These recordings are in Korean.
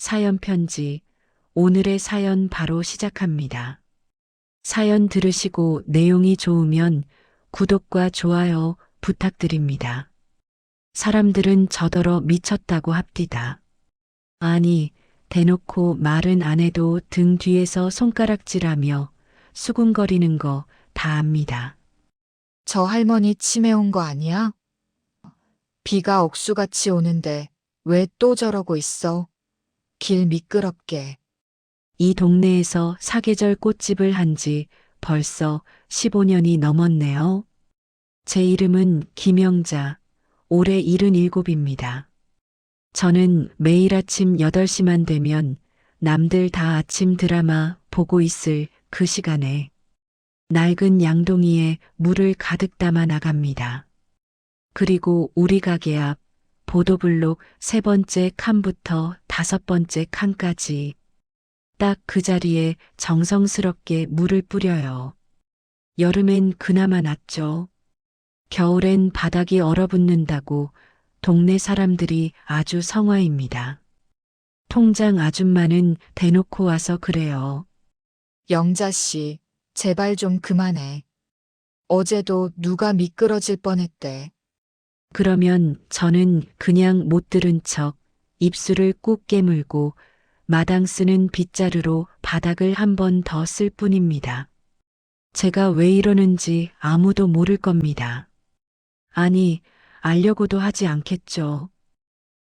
사연 편지. 오늘의 사연 바로 시작합니다. 사연 들으시고 내용이 좋으면 구독과 좋아요 부탁드립니다. 사람들은 저더러 미쳤다고 합디다. 아니, 대놓고 말은 안 해도 등 뒤에서 손가락질하며 수군거리는 거 다 압니다. 저 할머니 치매 온 거 아니야? 비가 억수같이 오는데 왜 또 저러고 있어? 길 미끄럽게. 이 동네에서 사계절 꽃집을 한 지 벌써 15년이 넘었네요. 제 이름은 김영자, 올해 77입니다. 저는 매일 아침 8시만 되면 남들 다 아침 드라마 보고 있을 그 시간에 낡은 양동이에 물을 가득 담아 나갑니다. 그리고 우리 가게 앞 보도블록 3번째 칸부터 5번째 칸까지 딱 그 자리에 정성스럽게 물을 뿌려요. 여름엔 그나마 낫죠. 겨울엔 바닥이 얼어붙는다고 동네 사람들이 아주 성화입니다. 통장 아줌마는 대놓고 와서 그래요. 영자 씨, 제발 좀 그만해. 어제도 누가 미끄러질 뻔했대. 그러면 저는 그냥 못 들은 척 입술을 꾹 깨물고 마당 쓰는 빗자루로 바닥을 한 번 더 쓸 뿐입니다. 제가 왜 이러는지 아무도 모를 겁니다. 아니, 알려고도 하지 않겠죠.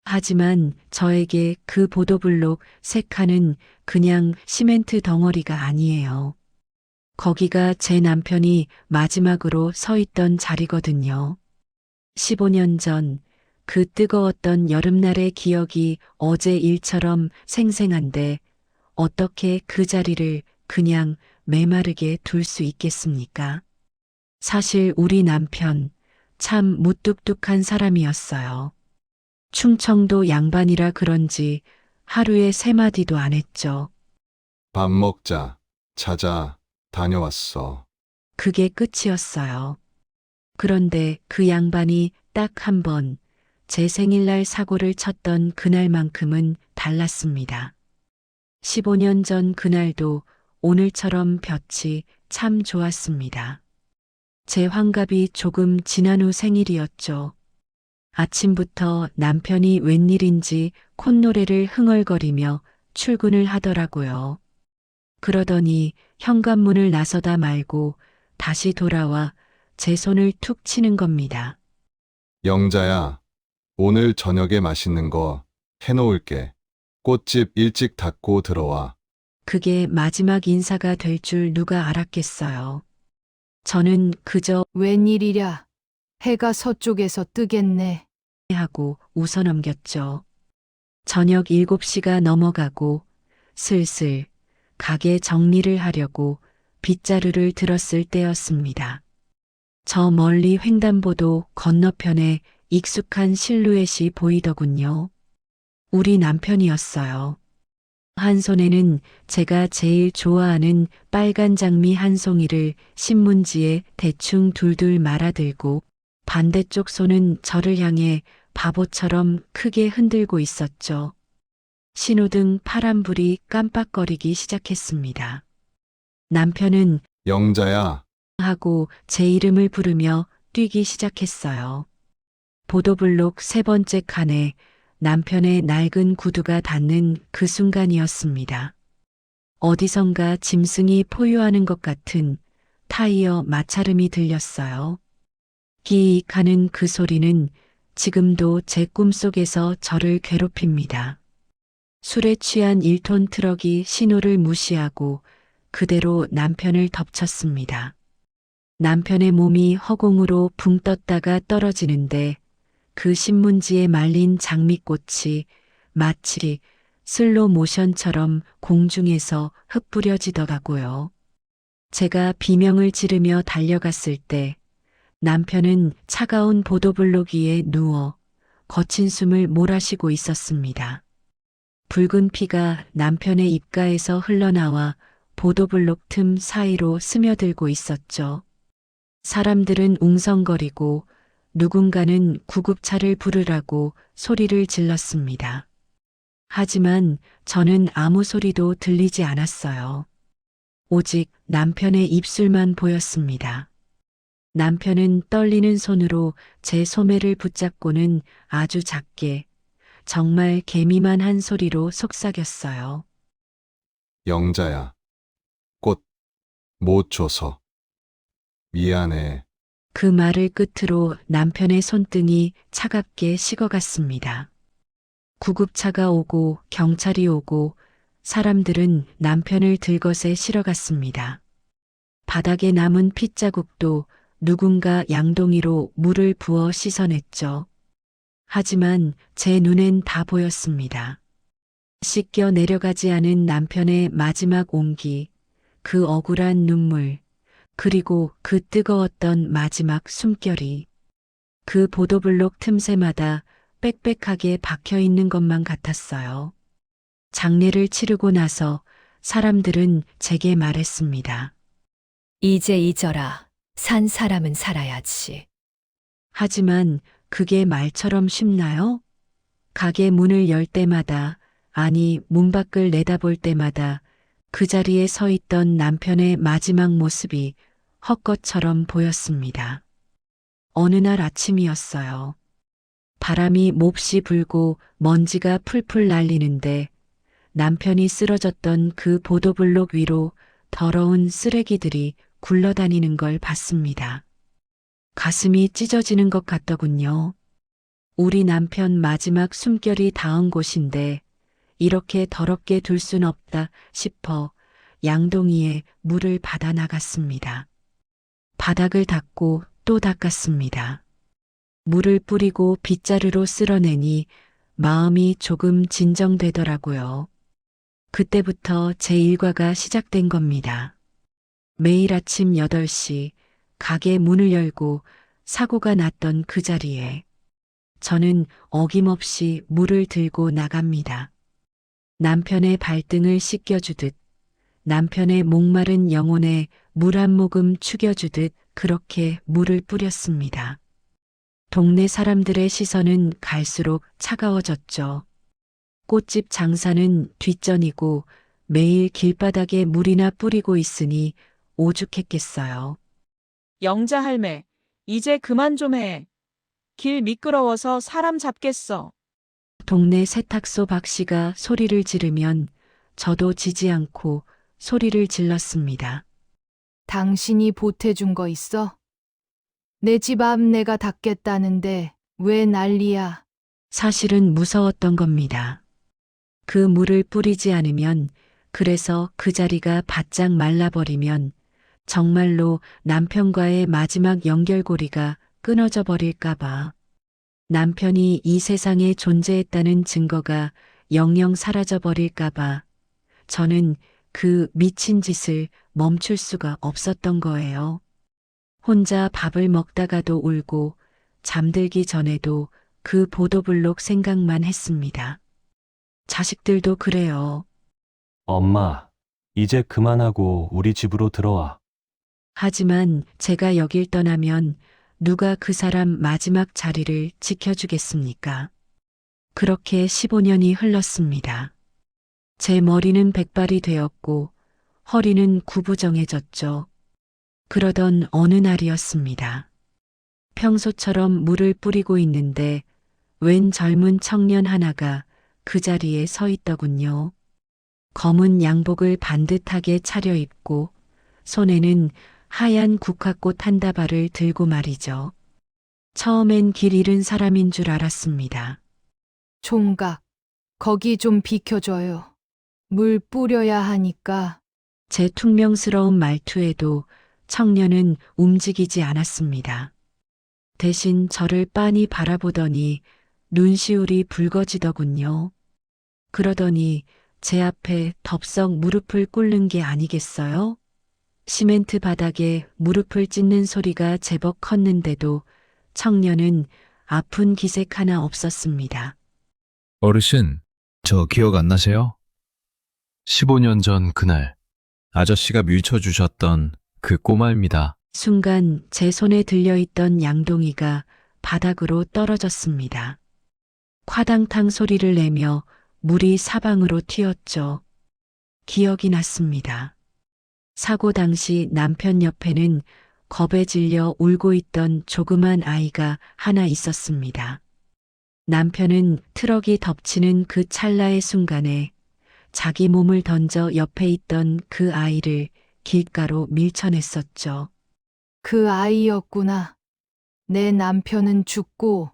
하지만 저에게 그 보도블록 3칸은 그냥 시멘트 덩어리가 아니에요. 거기가 제 남편이 마지막으로 서 있던 자리거든요. 15년 전 그 뜨거웠던 여름날의 기억이 어제 일처럼 생생한데 어떻게 그 자리를 그냥 메마르게 둘 수 있겠습니까? 사실 우리 남편 참 무뚝뚝한 사람이었어요. 충청도 양반이라 그런지 하루에 3마디도 안 했죠. 밥 먹자. 자자. 다녀왔어. 그게 끝이었어요. 그런데 그 양반이 딱 한 번 제 생일날 사고를 쳤던 그날만큼은 달랐습니다. 15년 전 그날도 오늘처럼 볕이 참 좋았습니다. 제 환갑이 조금 지난 후 생일이었죠. 아침부터 남편이 웬일인지 콧노래를 흥얼거리며 출근을 하더라고요. 그러더니 현관문을 나서다 말고 다시 돌아와 제 손을 툭 치는 겁니다. 영자야, 오늘 저녁에 맛있는 거 해놓을게. 꽃집 일찍 닫고 들어와. 그게 마지막 인사가 될 줄 누가 알았겠어요. 저는 그저 웬일이랴. 해가 서쪽에서 뜨겠네. 하고 웃어 넘겼죠. 저녁 7시가 넘어가고 슬슬 가게 정리를 하려고 빗자루를 들었을 때였습니다. 저 멀리 횡단보도 건너편에 익숙한 실루엣이 보이더군요. 우리 남편이었어요. 한 손에는 제가 제일 좋아하는 빨간 장미 한 송이를 신문지에 대충 둘둘 말아들고 반대쪽 손은 저를 향해 바보처럼 크게 흔들고 있었죠. 신호등 파란불이 깜빡거리기 시작했습니다. 남편은 영자야, 하고 제 이름을 부르며 뛰기 시작했어요. 보도블록 3번째 칸에 남편의 낡은 구두가 닿는 그 순간이었습니다. 어디선가 짐승이 포효하는 것 같은 타이어 마찰음이 들렸어요. 끼익 하는 그 소리는 지금도 제 꿈속에서 저를 괴롭힙니다. 술에 취한 1톤 트럭이 신호를 무시하고 그대로 남편을 덮쳤습니다. 남편의 몸이 허공으로 붕 떴다가 떨어지는데 그 신문지에 말린 장미꽃이 마치 슬로 모션처럼 공중에서 흩뿌려지더라고요. 제가 비명을 지르며 달려갔을 때 남편은 차가운 보도블록 위에 누워 거친 숨을 몰아쉬고 있었습니다. 붉은 피가 남편의 입가에서 흘러나와 보도블록 틈 사이로 스며들고 있었죠. 사람들은 웅성거리고 누군가는 구급차를 부르라고 소리를 질렀습니다. 하지만 저는 아무 소리도 들리지 않았어요. 오직 남편의 입술만 보였습니다. 남편은 떨리는 손으로 제 소매를 붙잡고는 아주 작게, 정말 개미만 한 소리로 속삭였어요. 영자야. 꽃 못 줘서. 미안해. 그 말을 끝으로 남편의 손등이 차갑게 식어갔습니다. 구급차가 오고 경찰이 오고 사람들은 남편을 들것에 실어갔습니다. 바닥에 남은 핏자국도 누군가 양동이로 물을 부어 씻어냈죠. 하지만 제 눈엔 다 보였습니다. 씻겨 내려가지 않은 남편의 마지막 온기, 그 억울한 눈물, 그리고 그 뜨거웠던 마지막 숨결이 그 보도블록 틈새마다 빽빽하게 박혀 있는 것만 같았어요. 장례를 치르고 나서 사람들은 제게 말했습니다. 이제 잊어라. 산 사람은 살아야지. 하지만 그게 말처럼 쉽나요? 가게 문을 열 때마다, 아니 문 밖을 내다볼 때마다 그 자리에 서 있던 남편의 마지막 모습이 헛것처럼 보였습니다. 어느 날 아침이었어요. 바람이 몹시 불고 먼지가 풀풀 날리는데 남편이 쓰러졌던 그 보도블록 위로 더러운 쓰레기들이 굴러다니는 걸 봤습니다. 가슴이 찢어지는 것 같더군요. 우리 남편 마지막 숨결이 닿은 곳인데 이렇게 더럽게 둘 순 없다 싶어 양동이에 물을 받아 나갔습니다. 바닥을 닦고 또 닦았습니다. 물을 뿌리고 빗자루로 쓸어내니 마음이 조금 진정되더라고요. 그때부터 제 일과가 시작된 겁니다. 매일 아침 8시 가게 문을 열고 사고가 났던 그 자리에 저는 어김없이 물을 들고 나갑니다. 남편의 발등을 씻겨주듯, 남편의 목마른 영혼에 물 한 모금 축여주듯 그렇게 물을 뿌렸습니다. 동네 사람들의 시선은 갈수록 차가워졌죠. 꽃집 장사는 뒷전이고 매일 길바닥에 물이나 뿌리고 있으니 오죽했겠어요. 영자 할매, 이제 그만 좀 해. 길 미끄러워서 사람 잡겠어. 동네 세탁소 박 씨가 소리를 지르면 저도 지지 않고 소리를 질렀습니다. 당신이 보태준 거 있어? 내 집 앞 내가 닦겠다는데 왜 난리야? 사실은 무서웠던 겁니다. 그 물을 뿌리지 않으면, 그래서 그 자리가 바짝 말라버리면 정말로 남편과의 마지막 연결고리가 끊어져 버릴까봐, 남편이 이 세상에 존재했다는 증거가 영영 사라져 버릴까봐 저는 그 미친 짓을 멈출 수가 없었던 거예요. 혼자 밥을 먹다가도 울고 잠들기 전에도 그 보도블록 생각만 했습니다. 자식들도 그래요. 엄마, 이제 그만하고 우리 집으로 들어와. 하지만 제가 여길 떠나면 누가 그 사람 마지막 자리를 지켜주겠습니까? 그렇게 15년이 흘렀습니다. 제 머리는 백발이 되었고 허리는 구부정해졌죠. 그러던 어느 날이었습니다. 평소처럼 물을 뿌리고 있는데 웬 젊은 청년 하나가 그 자리에 서 있더군요. 검은 양복을 반듯하게 차려입고 손에는 하얀 국화꽃 한 다발을 들고 말이죠. 처음엔 길 잃은 사람인 줄 알았습니다. 총각, 거기 좀 비켜줘요. 물 뿌려야 하니까. 제 퉁명스러운 말투에도 청년은 움직이지 않았습니다. 대신 저를 빤히 바라보더니 눈시울이 붉어지더군요. 그러더니 제 앞에 덥석 무릎을 꿇는 게 아니겠어요? 시멘트 바닥에 무릎을 찢는 소리가 제법 컸는데도 청년은 아픈 기색 하나 없었습니다. 어르신, 저 기억 안 나세요? 15년 전 그날 아저씨가 밀쳐주셨던 그 꼬마입니다. 순간 제 손에 들려있던 양동이가 바닥으로 떨어졌습니다. 화당탕 소리를 내며 물이 사방으로 튀었죠. 기억이 났습니다. 사고 당시 남편 옆에는 겁에 질려 울고 있던 조그만 아이가 하나 있었습니다. 남편은 트럭이 덮치는 그 찰나의 순간에 자기 몸을 던져 옆에 있던 그 아이를 길가로 밀쳐냈었죠. 그 아이였구나. 내 남편은 죽고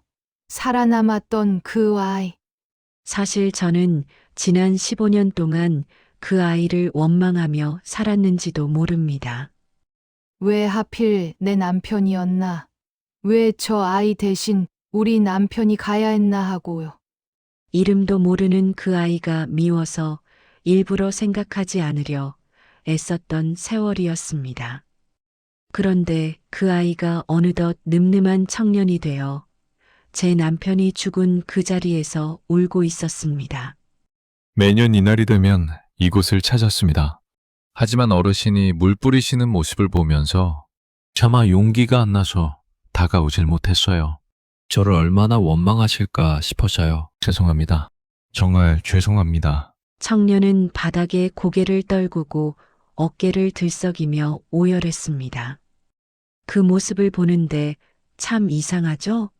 살아남았던 그 아이. 사실 저는 지난 15년 동안 그 아이를 원망하며 살았는지도 모릅니다. 왜 하필 내 남편이었나? 왜 저 아이 대신 우리 남편이 가야 했나 하고요. 이름도 모르는 그 아이가 미워서 일부러 생각하지 않으려 애썼던 세월이었습니다. 그런데 그 아이가 어느덧 늠름한 청년이 되어 제 남편이 죽은 그 자리에서 울고 있었습니다. 매년 이날이 되면 이곳을 찾았습니다. 하지만 어르신이 물 뿌리시는 모습을 보면서 차마 용기가 안 나서 다가오질 못했어요. 저를 얼마나 원망하실까 싶어서요. 죄송합니다. 정말 죄송합니다. 청년은 바닥에 고개를 떨구고 어깨를 들썩이며 오열했습니다. 그 모습을 보는데 참 이상하죠?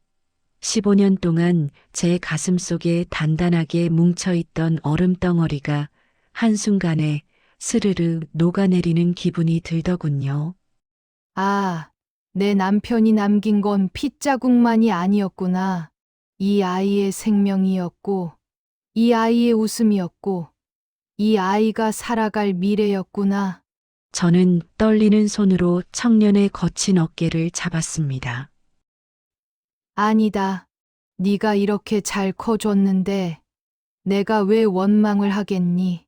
15년 동안 제 가슴 속에 단단하게 뭉쳐있던 얼음덩어리가 한순간에 스르르 녹아내리는 기분이 들더군요. 아, 내 남편이 남긴 건 핏자국만이 아니었구나. 이 아이의 생명이었고, 이 아이의 웃음이었고, 이 아이가 살아갈 미래였구나. 저는 떨리는 손으로 청년의 거친 어깨를 잡았습니다. 아니다. 네가 이렇게 잘 커줬는데 내가 왜 원망을 하겠니?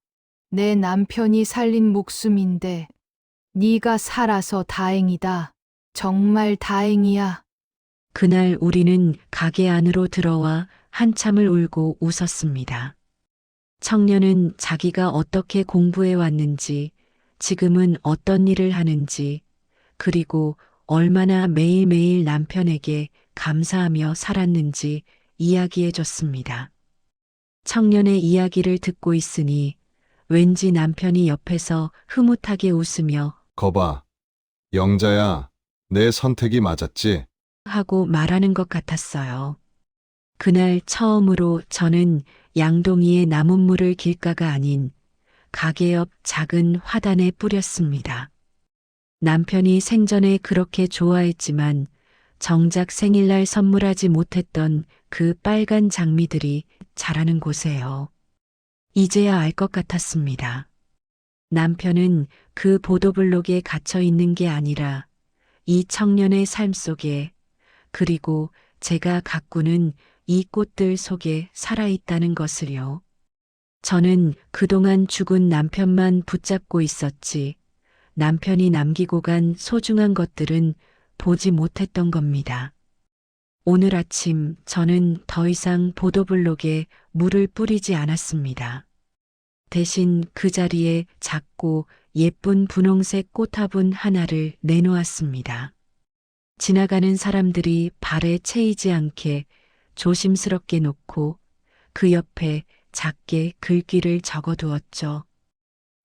내 남편이 살린 목숨인데 네가 살아서 다행이다. 정말 다행이야. 그날 우리는 가게 안으로 들어와 한참을 울고 웃었습니다. 청년은 자기가 어떻게 공부해 왔는지, 지금은 어떤 일을 하는지, 그리고 얼마나 매일매일 남편에게 감사하며 살았는지 이야기해 줬습니다. 청년의 이야기를 듣고 있으니 왠지 남편이 옆에서 흐뭇하게 웃으며 거봐. 영자야, 내 선택이 맞았지? 하고 말하는 것 같았어요. 그날 처음으로 저는 양동이에 남은 물을 길가가 아닌 가게 옆 작은 화단에 뿌렸습니다. 남편이 생전에 그렇게 좋아했지만 정작 생일날 선물하지 못했던 그 빨간 장미들이 자라는 곳에요. 이제야 알 것 같았습니다. 남편은 그 보도블록에 갇혀 있는 게 아니라 이 청년의 삶 속에, 그리고 제가 가꾸는 이 꽃들 속에 살아있다는 것을요. 저는 그동안 죽은 남편만 붙잡고 있었지, 남편이 남기고 간 소중한 것들은 보지 못했던 겁니다. 오늘 아침 저는 더 이상 보도블록에 물을 뿌리지 않았습니다. 대신 그 자리에 작고 예쁜 분홍색 꽃화분 하나를 내놓았습니다. 지나가는 사람들이 발에 채이지 않게 조심스럽게 놓고 그 옆에 작게 글귀를 적어두었죠.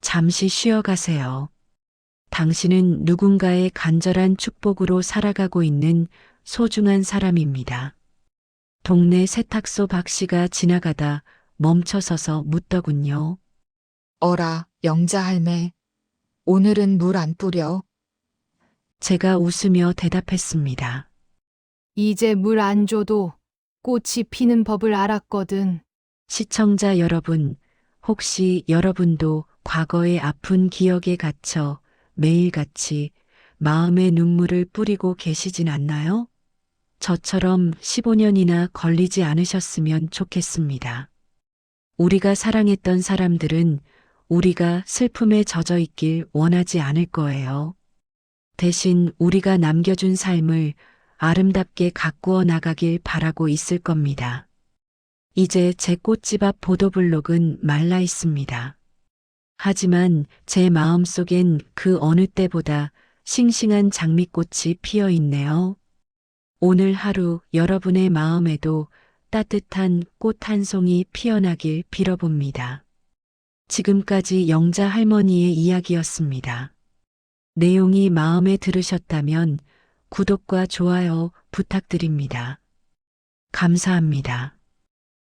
잠시 쉬어가세요. 당신은 누군가의 간절한 축복으로 살아가고 있는 소중한 사람입니다. 동네 세탁소 박 씨가 지나가다 멈춰서서 묻더군요. 어라, 영자 할매. 오늘은 물 안 뿌려? 제가 웃으며 대답했습니다. 이제 물 안 줘도 꽃이 피는 법을 알았거든. 시청자 여러분, 혹시 여러분도 과거의 아픈 기억에 갇혀 매일같이 마음의 눈물을 뿌리고 계시진 않나요? 저처럼 15년이나 걸리지 않으셨으면 좋겠습니다. 우리가 사랑했던 사람들은 우리가 슬픔에 젖어 있길 원하지 않을 거예요. 대신 우리가 남겨준 삶을 아름답게 가꾸어 나가길 바라고 있을 겁니다. 이제 제 꽃집 앞 보도블록은 말라 있습니다. 하지만 제 마음속엔 그 어느 때보다 싱싱한 장미꽃이 피어 있네요. 오늘 하루 여러분의 마음에도 따뜻한 꽃 한 송이 피어나길 빌어봅니다. 지금까지 영자 할머니의 이야기였습니다. 내용이 마음에 들으셨다면 구독과 좋아요 부탁드립니다. 감사합니다.